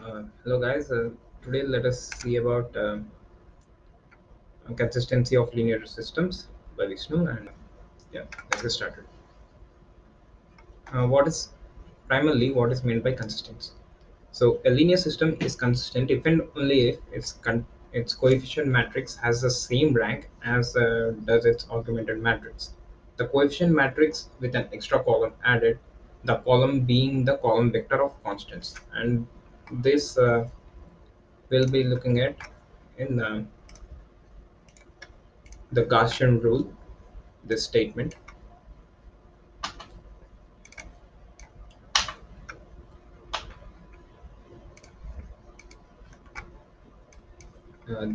Hello guys, today let us see about consistency of linear systems by Vishnu and yeah, let's get started. What is primarily what is meant by consistency? So a linear system is consistent if and only if its coefficient matrix has the same rank as does its augmented matrix. The coefficient matrix with an extra column added, the column being the column vector of constants, and this we'll be looking at in the Gaussian rule, this statement.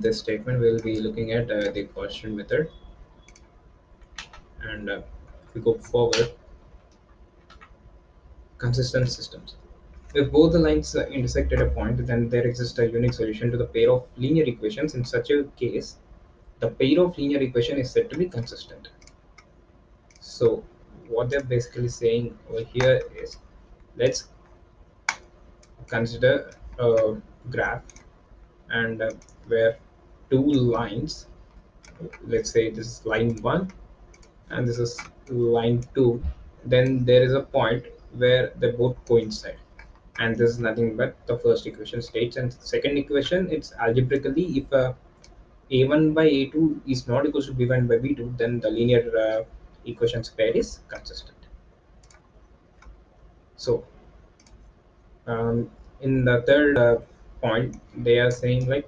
This statement we'll be looking at the Gaussian method, and if we go forward, consistent systems. If both the lines intersect at a point, then there exists a unique solution to the pair of linear equations. In such a case, the pair of linear equation is said to be consistent. So, what they're basically saying over here is, let's consider a graph and where two lines, let's say this is line 1 and this is line 2, then there is a point where they both coincide, and this is nothing but the first equation states. And second equation, it's algebraically, if a1 by a2 is not equal to b1 by b2, then the linear equations pair is consistent. So in the third point, they are saying like,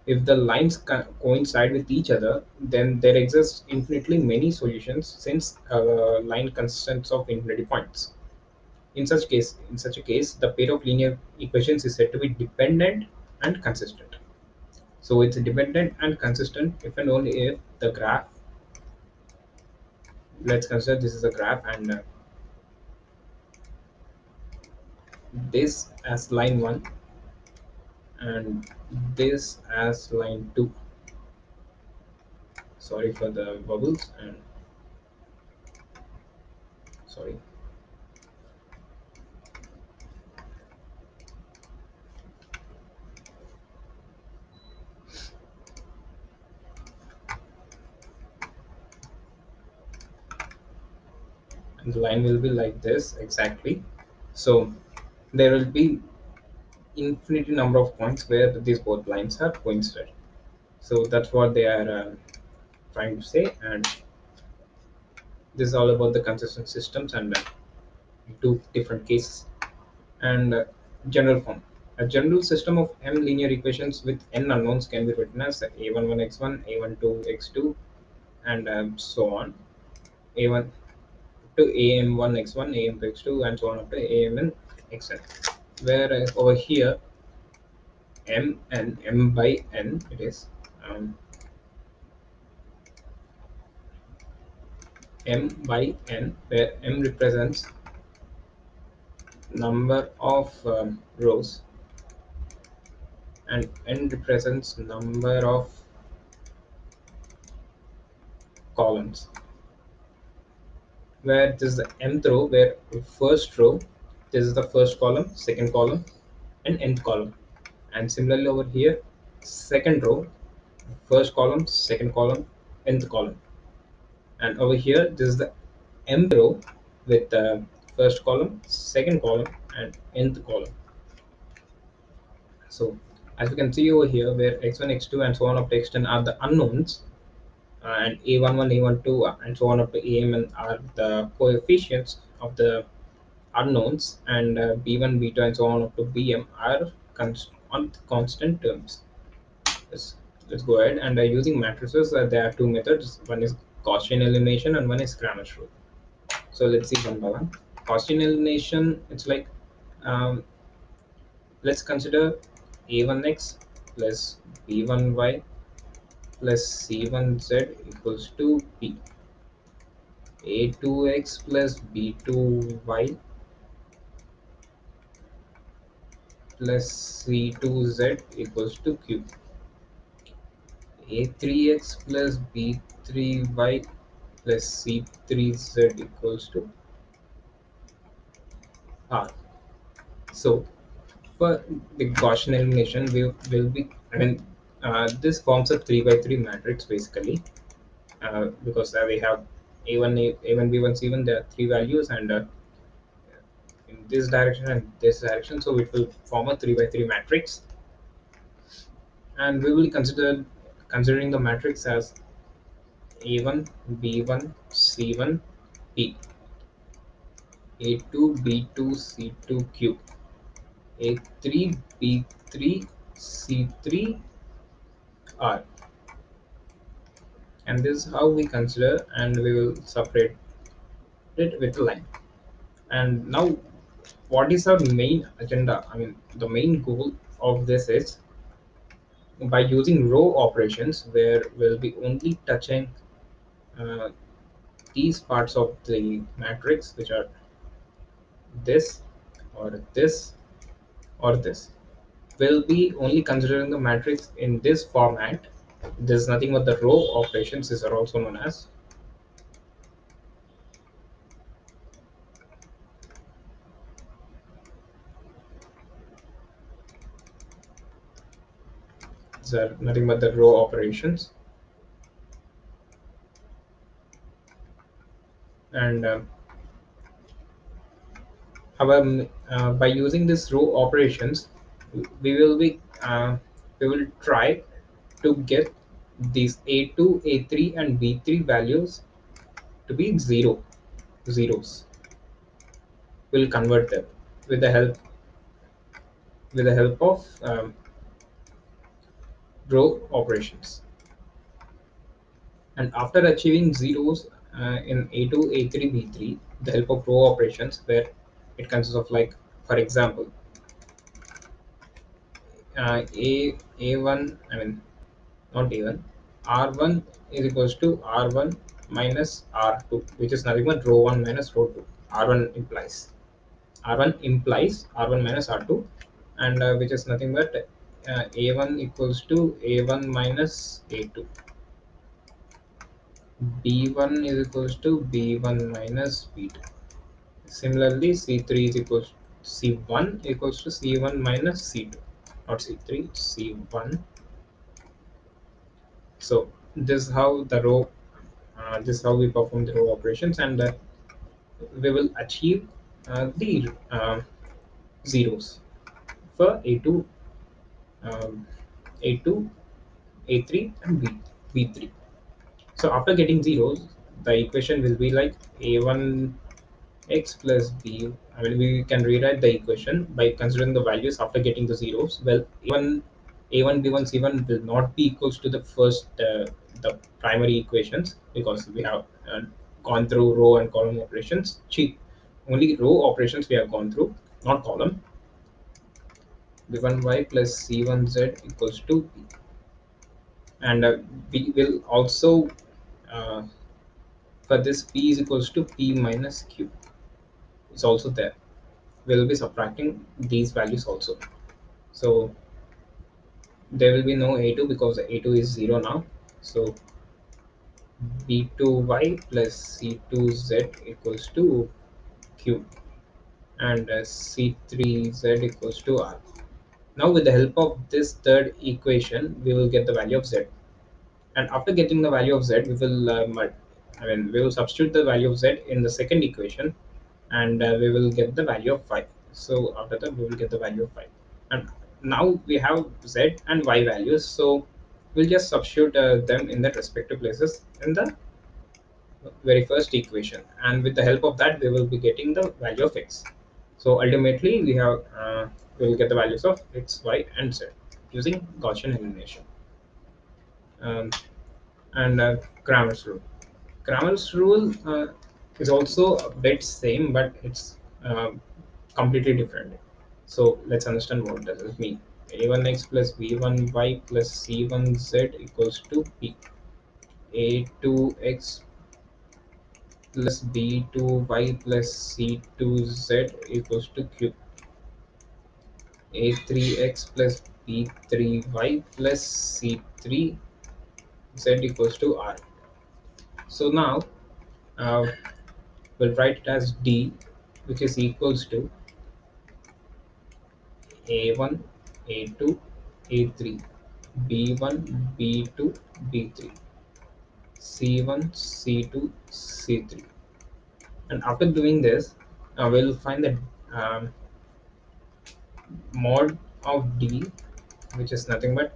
if the lines coincide with each other, then there exists infinitely many solutions, since line consists of infinity points. In such a case, the pair of linear equations is said to be dependent and consistent. So it's dependent and consistent if and only if the graph. Let's consider this is a graph, and this as line 1 and this as line 2. Sorry for the bubbles, and sorry. And the line will be like this exactly. So there will be infinity number of points where these both lines are coincident. So that's what they are trying to say, and this is all about the consistent systems and two different cases. And general form. A general system of m linear equations with n unknowns can be written as a11x1, a12x2, and so on. A1 to am1x1, am2x2, and so on up to amnxn. Where over here, m and m by n, it is um, m by n, where m represents number of rows and n represents number of columns. Where this is the mth row, where first row, this is the first column, second column, and nth column. And similarly over here, second row, first column, second column, nth column. And over here, this is the mth row with the first column, second column, and nth column. So as you can see over here, where x1, x2, and so on up to xn are the unknowns, and a11, a12, and so on up to amn are the coefficients of the unknowns, and b1, b2, and so on up to bm are on constant terms. Let's go ahead, and using matrices, there are two methods. One is Gaussian elimination and one is Cramer's rule. So let's see one by one. Gaussian elimination, it's like, um, let's consider a1x plus b1y plus c1z equals to b, a2x plus b2y plus c2z equals to q, a3x plus b3y plus c3z equals to r. So For the Gaussian elimination, we will be, this forms a 3 by 3 matrix basically, because we have A1, A1, B1, C1, there are three values, and in this direction and this direction, so it will form a 3 by 3 matrix, and we will considering the matrix as A1, B1, C1, P, A2, B2, C2, Q, A3, B3, C3, R, and this is how we consider, and we will separate it with a line. And now, what is our main agenda? I mean, the main goal of this is, by using row operations, where we'll be only touching uh, these parts of the matrix, which are this or this or this. We'll be only considering the matrix in this format. There's nothing but the row operations, these are also known as. These are nothing but the row operations. And however, by using this row operations, we will be we will try to get these A2, A3, and B3 values to be zeros. We'll convert them with the help of row operations. And after achieving zeros in A2, A3, B3, the help of row operations, where it consists of, like, for example, A1, not A1, R1 is equals to R1 minus R2, which is nothing but row 1 minus row 2. R1 implies R1 minus R2, and which is nothing but A1 equals to A1 minus A2. B1 is equals to B1 minus B2. Similarly, C3 is equals C1 equals to C1 minus C2. Not C3, C1. So this is how the row. This is how we perform the row operations, and we will achieve the zeros for A2, um, A2, A3, and B3. So after getting zeros, the equation will be like A1 x plus b. We can rewrite the equation by considering the values after getting the zeros. Well, a1 b1 c1 will not be equals to the first the primary equations, because we have gone through row and column operations. Only row operations we have gone through, not column. b1y plus c1z equals to b, and we will also, uh, for this, p is equals to p minus q. It's also there. We'll be subtracting these values also. So there will be no a2, because a2 is 0 now. So b2y plus c2z equals to q, and c3z equals to r. Now with the help of this third equation, we will get the value of z. And after getting the value of z, we will substitute the value of z in the second equation, and we will get the value of 5. So after that, we will get the value of 5. And now we have z and y values, so we'll just substitute them in their respective places in the very first equation, and with the help of that, we will be getting the value of x. So ultimately, we will get the values of x, y, and z using Gaussian elimination. um, and Cramer's rule. Cramer's rule is also a bit same, but it's completely different. So let's understand what does it mean. A1x plus b1y plus c1z equals to p. A2x plus b2y plus c2z equals to q. A3x plus b3y plus c3z equals to r. So now, uh, we'll write it as d, which is equals to A1, A2, A3, B1, B2, B3, C1, C2, C3. And after doing this, we'll find the um, mod of D, which is nothing but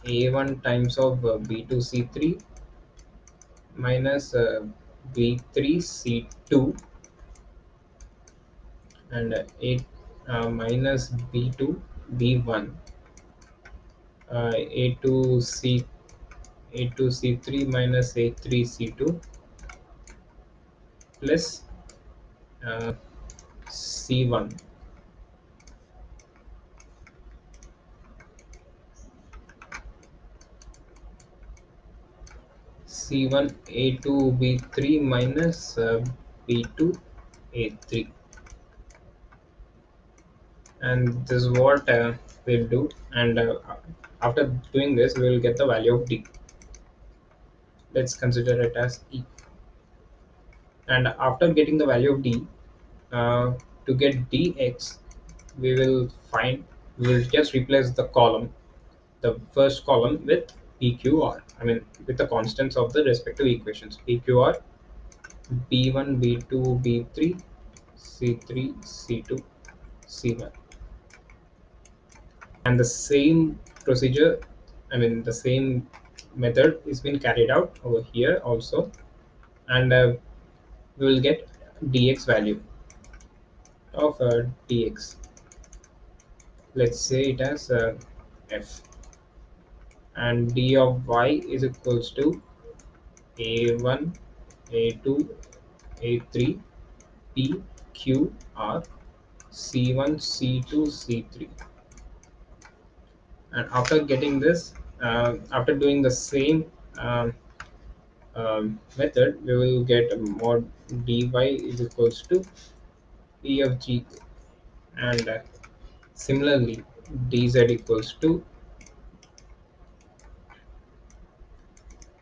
A1 times of B2 C3 minus B3 C2 and minus B2 B1 A2 C A2 C3 minus A3 C2 plus uh, C1 C1 A2 B3 minus B2 A3. And this is what we'll do. And after doing this, we will get the value of D. Let's consider it as E. And after getting the value of D, uh, to get dx, we will find, we will just replace the first column with pqr. I mean, with the constants of the respective equations: pqr, b1, b2, b3, c3, c2, c1. And the same procedure, I mean, the same method is been carried out over here also. And we will get dx value of dx. Let's say it as f, and d of y is equals to a1, a2, a3, p, q, r, c1, c2, c3. And after getting this, after doing the same method, we will get mod dy is equals to p of g. And similarly, dz equals to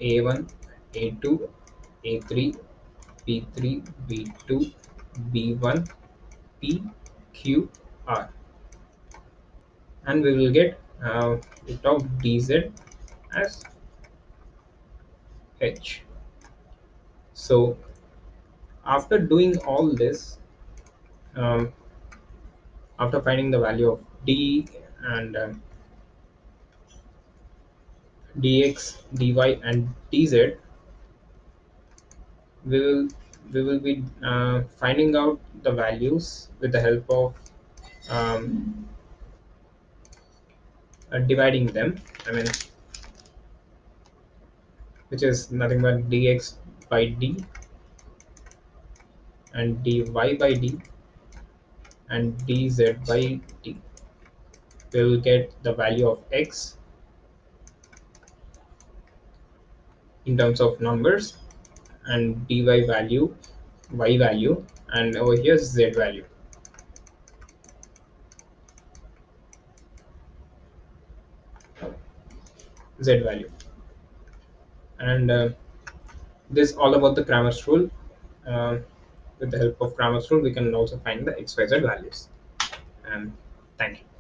a1, a2, a3, p3, b2, b1, p, q, r. And we will get it of dz as h. So after doing all this, um, after finding the value of d and dx, dy, and dz, we will we will be finding out the values with the help of um, dividing them. I mean, which is nothing but dx by d and dy by d and dz by d. We will get the value of x in terms of numbers, and dy value, y value, and over here z value, z value. And this all about the Cramer's rule. Uh, with the help of Cramer's rule, we can also find the xyz values. And thank you.